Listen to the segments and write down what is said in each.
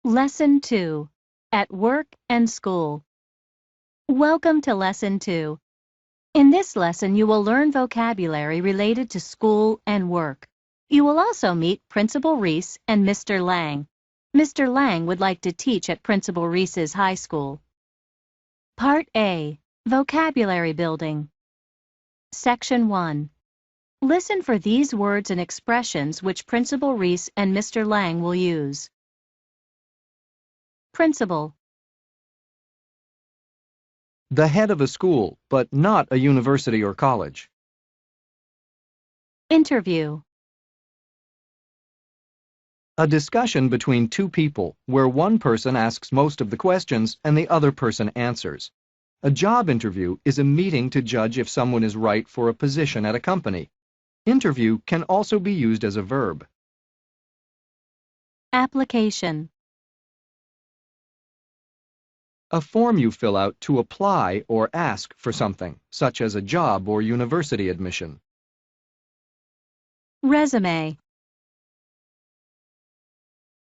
Lesson 2. At Work and School. Welcome to Lesson 2. In this lesson, you will learn vocabulary related to school and work. You will also meet Principal Reese and Mr. Lang. Mr. Lang would like to teach at Principal Reese's high school. Part A. Vocabulary Building. Section 1. Listen for these words and expressions which Principal Reese and Mr. Lang will use. Principal. The head of a school, but not a university or college. Interview. A discussion between two people where one person asks most of the questions and the other person answers. A job interview is a meeting to judge if someone is right for a position at a company. Interview can also be used as a verb. Application. A form you fill out to apply or ask for something, such as a job or university admission. Resume.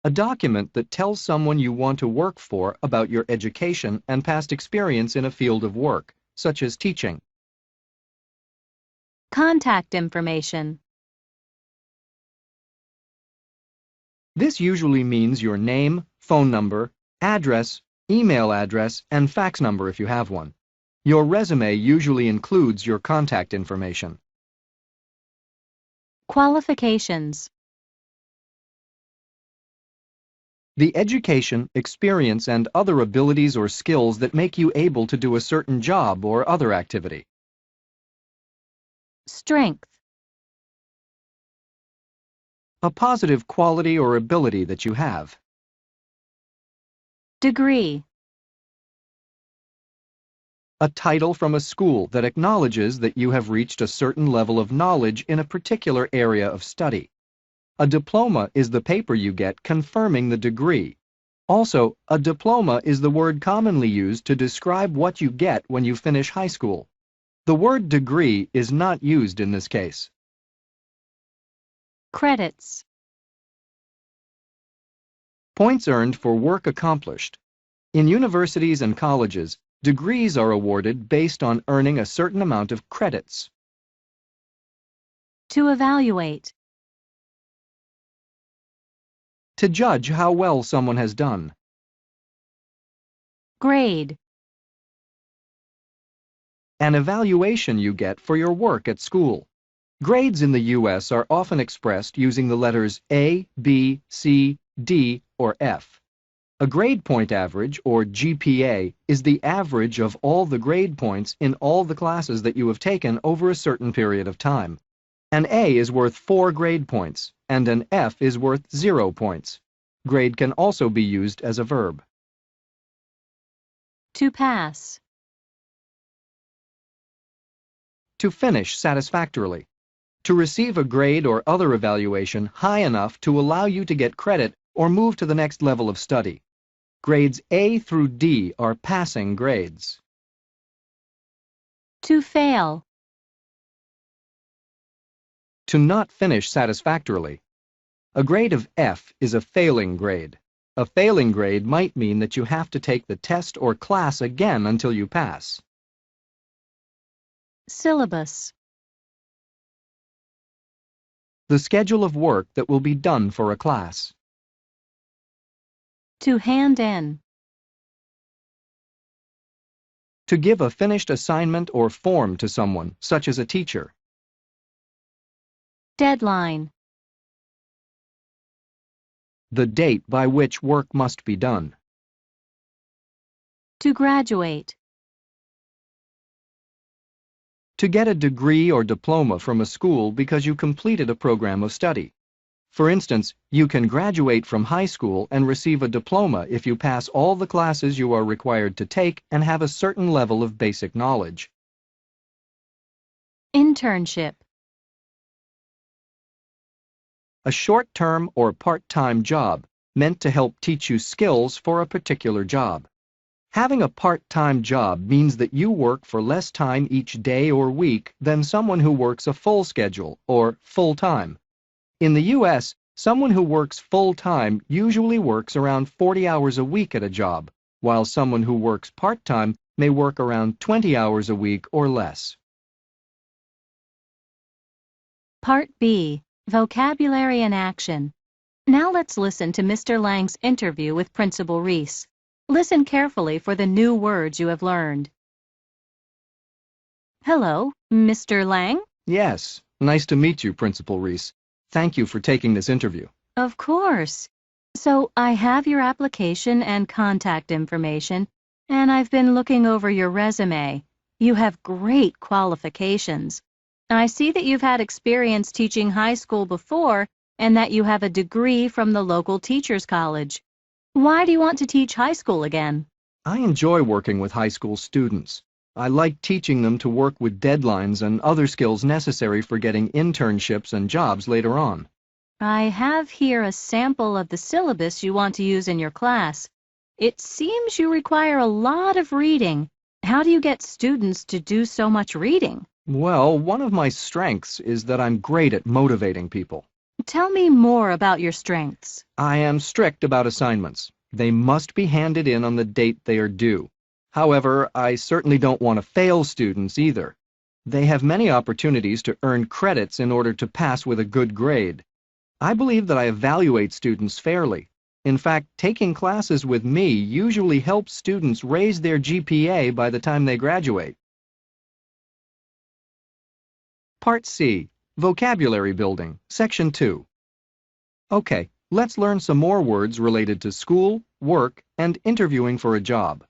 A document that tells someone you want to work for about your education and past experience in a field of work, such as teaching. Contact information. This usually means your name, phone number, address, email address, and fax number if you have one. Your resume usually includes your contact information. Qualifications. The education, experience, and other abilities or skills that make you able to do a certain job or other activity. Strength. A positive quality or ability that you have. Degree. A title from a school that acknowledges that you have reached a certain level of knowledge in a particular area of study. A diploma is the paper you get confirming the degree. Also, a diploma is the word commonly used to describe what you get when you finish high school. The word degree is not used in this case. Credits. Points earned for work accomplished. In universities and colleges, degrees are awarded based on earning a certain amount of credits. To evaluate. To judge how well someone has done. Grade. An evaluation you get for your work at school. Grades in the U.S. are often expressed using the letters A, B, C, D, or F. A grade point average, or GPA, is the average of all the grade points in all the classes that you have taken over a certain period of time. An A is worth 4 grade points, and an F is worth 0 points. Grade can also be used as a verb. To pass. To finish satisfactorily. To receive a grade or other evaluation high enough to allow you to get credit or move to the next level of study. Grades A through D are passing grades. To fail. To not finish satisfactorily. A grade of F is a failing grade. A failing grade might mean that you have to take the test or class again until you pass. Syllabus. The schedule of work that will be done for a class. To hand in. To give a finished assignment or form to someone, such as a teacher. Deadline. The date by which work must be done. To graduate. To get a degree or diploma from a school because you completed a program of study. For instance, you can graduate from high school and receive a diploma if you pass all the classes you are required to take and have a certain level of basic knowledge. Internship. A short-term or part-time job meant to help teach you skills for a particular job. Having a part-time job means that you work for less time each day or week than someone who works a full schedule or full-time. In the U.S., Someone who works full-time usually works around 40 hours a week at a job, while someone who works part-time may work around 20 hours a week or less. Part B, Vocabulary and Action. Now let's listen to Mr. Lang's interview with Principal Reese. Listen carefully for the new words you have learned. Hello, Mr. Lang? Yes, nice to meet you, Principal Reese. Thank you for taking this interview. Of course. So I have your application and contact information, and I've been looking over your resume. You have great qualifications. I see that you've had experience teaching high school before and that you have a degree from the local teachers' college. Why do you want to teach high school again? I enjoy working with high school students. I like teaching them to work with deadlines and other skills necessary for getting internships and jobs later on. I have here a sample of the syllabus you want to use in your class. It seems you require a lot of reading. How do you get students to do so much reading? Well, one of my strengths is that I'm great at motivating people. Tell me more about your strengths. I am strict about assignments. They must be handed in on the date they are due. However, I certainly don't want to fail students either. They have many opportunities to earn credits in order to pass with a good grade. I believe that I evaluate students fairly. In fact, taking classes with me usually helps students raise their GPA by the time they graduate. Part C, Vocabulary Building, Section 2. Okay, let's learn some more words related to school, work, and interviewing for a job.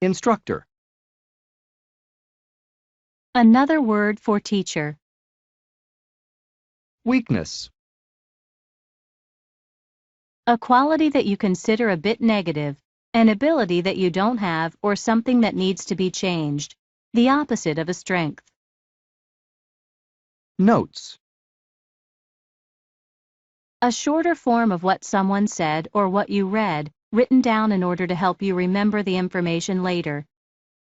Instructor. Another word for teacher. Weakness. A quality that you consider a bit negative, an ability that you don't have, or something that needs to be changed. The opposite of a strength. Notes. A shorter form of what someone said or what you read, written down in order to help you remember the information later.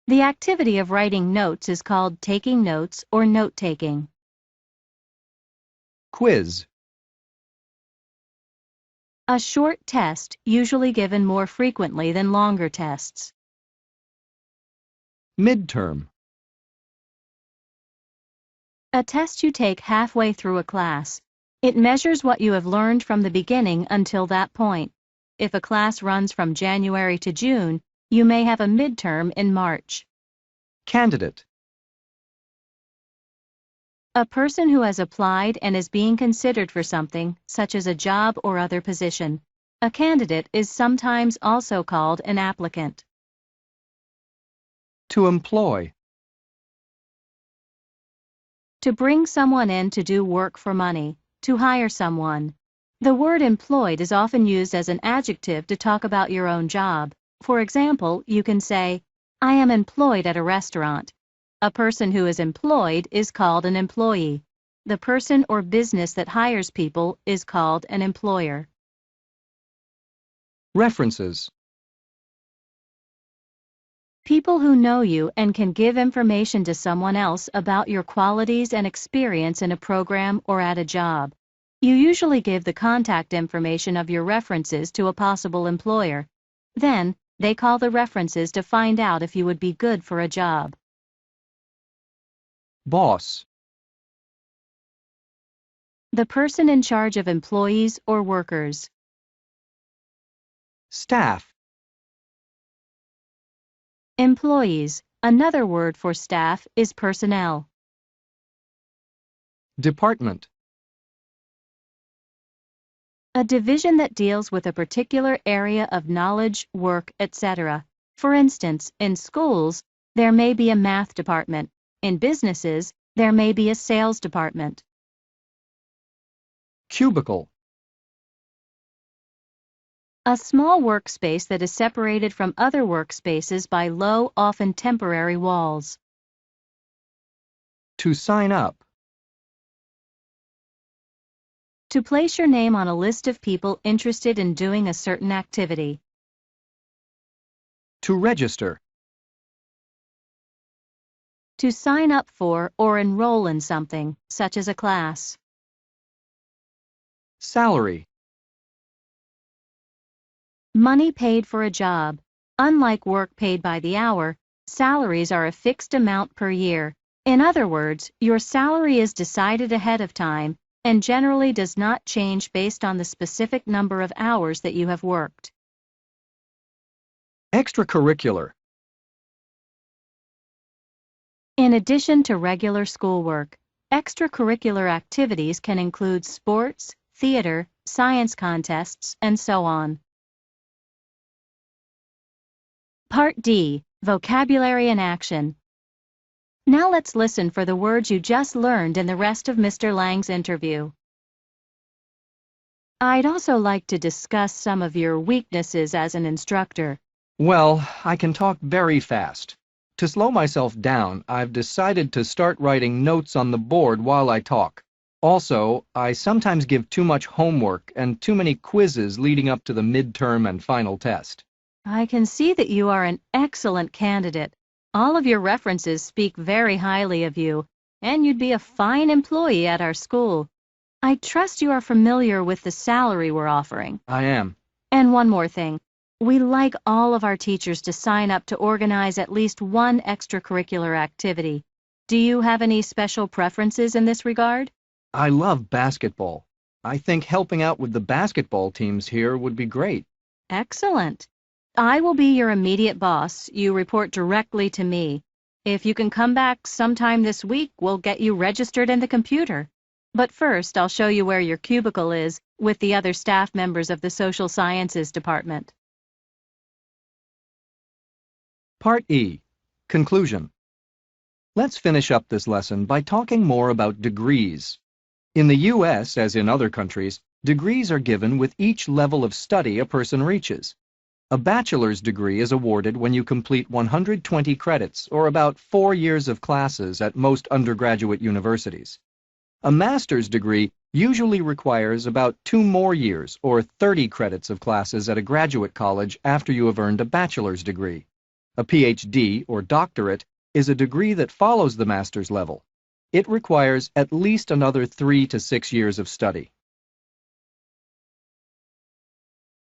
The activity of writing notes is called taking notes or note-taking. Quiz. A short test, usually given more frequently than longer tests. Midterm. A test you take halfway through a class. It measures what you have learned from the beginning until that point. If a class runs from January to June, you may have a midterm in March. Candidate. A person who has applied and is being considered for something, such as a job or other position. A candidate is sometimes also called an applicant. To employ. To bring someone in to do work for money. To hire someone. The word employed is often used as an adjective to talk about your own job. For example, you can say, I am employed at a restaurant. A person who is employed is called an employee. The person or business that hires people is called an employer. References. People who know you and can give information to someone else about your qualities and experience in a program or at a job. You usually give the contact information of your references to a possible employer. Then, they call the references to find out if you would be good for a job. Boss. The person in charge of employees or workers. Staff. Employees. Another word for staff is personnel. Department. A division that deals with a particular area of knowledge, work, etc. For instance, in schools, there may be a math department. In businesses, there may be a sales department. Cubicle. A small workspace that is separated from other workspaces by low, often temporary walls. To sign up. To place your name on a list of people interested in doing a certain activity. To register. To sign up for or enroll in something, such as a class. Salary. Money paid for a job. Unlike work paid by the hour, salaries are a fixed amount per year. In other words, your salary is decided ahead of time and generally does not change based on the specific number of hours that you have worked. Extracurricular. In addition to regular schoolwork, extracurricular activities can include sports, theater, science contests, and so on. Part D, Vocabulary in Action. Now let's listen for the words you just learned in the rest of Mr. Lang's interview. I'd also like to discuss some of your weaknesses as an instructor. Well, I can talk very fast. To slow myself down, I've decided to start writing notes on the board while I talk. Also, I sometimes give too much homework and too many quizzes leading up to the midterm and final test. I can see that you are an excellent candidate. All of your references speak very highly of you, and you'd be a fine employee at our school. I trust you are familiar with the salary we're offering. I am. And one more thing. We like all of our teachers to sign up to organize at least one extracurricular activity. Do you have any special preferences in this regard? I love basketball. I think helping out with the basketball teams here would be great. Excellent. I will be your immediate boss. You report directly to me. If you can come back sometime this week, we'll get you registered in the computer. But first, I'll show you where your cubicle is with the other staff members of the Social Sciences Department. Part E, Conclusion. Let's finish up this lesson by talking more about degrees. In the U.S., as in other countries, degrees are given with each level of study a person reaches. A bachelor's degree is awarded when you complete 120 credits, or about 4 years of classes at most undergraduate universities. A master's degree usually requires about 2 more years, or 30 credits of classes at a graduate college after you have earned a bachelor's degree. A PhD, or doctorate, is a degree that follows the master's level. It requires at least another 3 to 6 years of study.